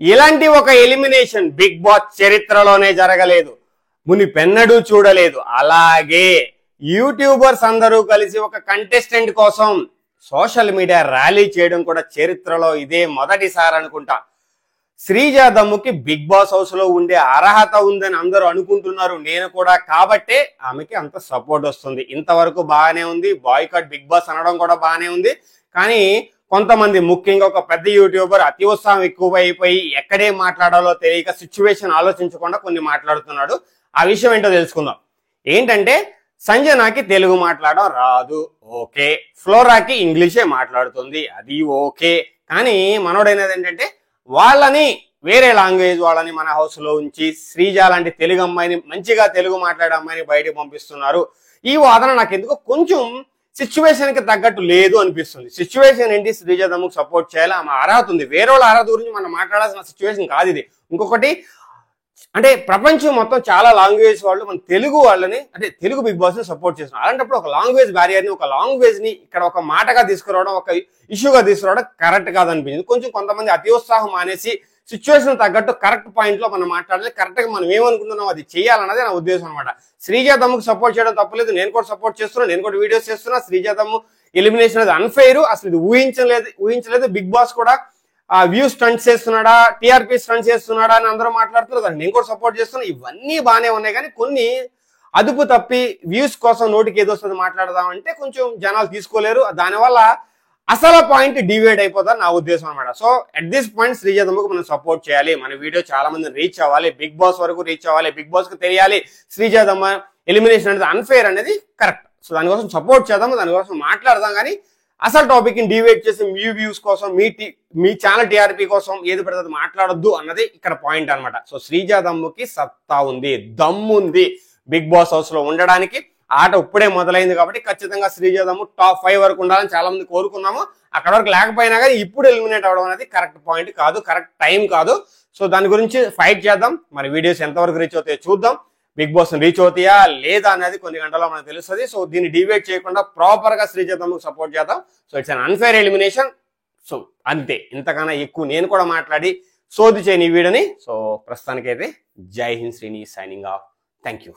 ఇలాంటి ఒక elimination big boss చరిత్రలోనే జరగలేదు, మునిపెన్నడూ చూడలేదు. అలాగే యూట్యూబర్స్ అందరూ కలిసి ఒక కంటెస్టెంట్ కోసం సోషల్ మీడియా ర్యాలీ చేయడం కూడా చరిత్రలో ఇదే మొదటిసారి అనుకుంటా. శ్రీజ దమ్ముకి బిగ్ బాస్ హౌస్ లో ఉండే అర్హత ఉందని అందరూ అనుకుంటున్నారు, నేను కూడా. కాబట్టే ఆమెకి అంత సపోర్ట్ వస్తుంది. ఇంతవరకు బాగానే ఉంది, బాయ్కాట్ బిగ్ బాస్ అనడం కూడా బాగానే ఉంది. కానీ కొంతమంది, ముఖ్యంగా ఒక పెద్ద యూట్యూబర్ అతి ఉత్సాహం ఎక్కువైపోయి ఎక్కడే మాట్లాడాలో తెలియక సిచ్యువేషన్ ఆలోచించకుండా కొన్ని మాట్లాడుతున్నాడు. ఆ విషయం ఏంటో తెలుసుకుందాం. ఏంటంటే, సంజనాకి తెలుగు మాట్లాడడం రాదు, ఓకే. ఫ్లోరాకి ఇంగ్లీషే మాట్లాడుతుంది, అది ఓకే. కానీ మనోడైనది ఏంటంటే, వాళ్ళని వేరే లాంగ్వేజ్ వాళ్ళని మన హౌస్ లో ఉంచి శ్రీజ లాంటి తెలుగు అమ్మాయిని, మంచిగా తెలుగు మాట్లాడే అమ్మాయిని బయటకు పంపిస్తున్నారు. ఈ వాదన నాకు ఎందుకో కొంచెం సిచ్యువేషన్ కి తగ్గట్టు లేదు అనిపిస్తుంది. సిచ్యువేషన్ ఏంటి, శ్రీజ దమ్ముకు సపోర్ట్ చేయాలి, ఆమె అర్హత ఉంది. వేరే వాళ్ళ అర్హత గురించి మనం మాట్లాడాల్సిన సిచ్యువేషన్ కాదు ఇది. ఇంకొకటి అంటే, ప్రపంచం మొత్తం చాలా లాంగ్వేజ్ వాళ్ళు మన తెలుగు వాళ్ళని, అంటే తెలుగు బిగ్ బాస్ ని సపోర్ట్ చేస్తున్నారు. అలాంటప్పుడు ఒక లాంగ్వేజ్ బ్యారియర్ ని, ఒక లాంగ్వేజ్ ని ఇక్కడ ఒక మాటగా తీసుకురావడం, ఒక ఇష్యూగా తీసుకురావడం కరెక్ట్ కాదనిపించింది. కొంచెం కొంతమంది అతి ఉత్సాహం అనేసి సిచ్యువేషన్ తగ్గట్టు కరెక్ట్ పాయింట్ లో మనం మాట్లాడాలి, కరెక్ట్ గా మనం ఏమనుకుంటున్నాం అది చేయాలన్నది నా ఉద్దేశం అనమాట. శ్రీజ దమ్ముకు సపోర్ట్ చేయడం తప్పలేదు, నేను కూడా సపోర్ట్ చేస్తున్నా, నేను కూడా వీడియోస్ చేస్తున్నా. శ్రీజ దమ్ము ఎలిమినేషన్ అనేది అన్ఫెయిర్, అసలు ఇది ఊహించలేదు. బిగ్ బాస్ కూడా వ్యూ స్టంట్స్ చేస్తున్నాడా, టీఆర్పీ స్టంట్స్ చేస్తున్నాడా అని అందరూ మాట్లాడుతున్నారు, దాన్ని నేను కూడా సపోర్ట్ చేస్తున్నా. ఇవన్నీ బాగానే ఉన్నాయి, కానీ కొన్ని అదుపు తప్పి వ్యూస్ కోసం నోటికి ఏదో వస్తుంది మాట్లాడదామంటే కొంచెం జనాలు తీసుకోలేరు. దానివల్ల అసలు పాయింట్ డివైడ్ అయిపోతారు నా ఉద్దేశం అనమాట. So at this point Sreeja దమ్ముకు మనం సపోర్ట్ చేయాలి, మన వీడియో చాలా మంది రీచ్ అవ్వాలి, బిగ్ బాస్ వరకు రీచ్ అవ్వాలి, బిగ్ బాస్ కు తెలియాలి శ్రీజ దమ్మ ఎలిమినేషన్ అనేది అన్ఫెయిర్ అనేది కరెక్ట్. సో దానికోసం సపోర్ట్ చేద్దాం, దానికోసం మాట్లాడదాం. కానీ అసలు టాపిక్ ని డివైడ్ చేసి మీ వ్యూస్ కోసం, మీ ఛానల్ టీఆర్పీ కోసం ఏది పడుతుంది మాట్లాడొద్దు అన్నది ఇక్కడ పాయింట్ అనమాట. సో శ్రీజ దమ్ముకి సత్తా ఉంది, దమ్ముంది బిగ్ బాస్ హౌస్ లో ఉండడానికి. ఆట ఇప్పుడే మొదలైంది కాబట్టి ఖచ్చితంగా శ్రీజ దమ్ము టాప్ 5 వరకు ఉండాలని చాలా మంది కోరుకున్నాము. అక్కడ వరకు లేకపోయినా కానీ ఇప్పుడు ఎలిమినేట్ అవ్వడం అనేది కరెక్ట్ పాయింట్ కాదు, కరెక్ట్ టైం కాదు. సో దాని గురించి ఫైట్ చేద్దాం. మరి వీడియోస్ ఎంతవరకు రీచ్ అవుతాయో చూద్దాం. బిగ్ బాస్ రీచ్ అవుతాయా లేదా అనేది కొన్ని గంటల్లో మనకు తెలుస్తుంది. సో దీన్ని డివైడ్ చేయకుండా ప్రాపర్ గా శ్రీజ దమ్ముకు సపోర్ట్ చేద్దాం. So it's an unfair elimination. So అంతే, ఇంతకన్నా ఎక్కువ నేను కూడా మాట్లాడి సోది చేయని ఈ వీడియోని. సో ప్రస్తుతానికైతే జై Hind, Srini signing off. Thank you.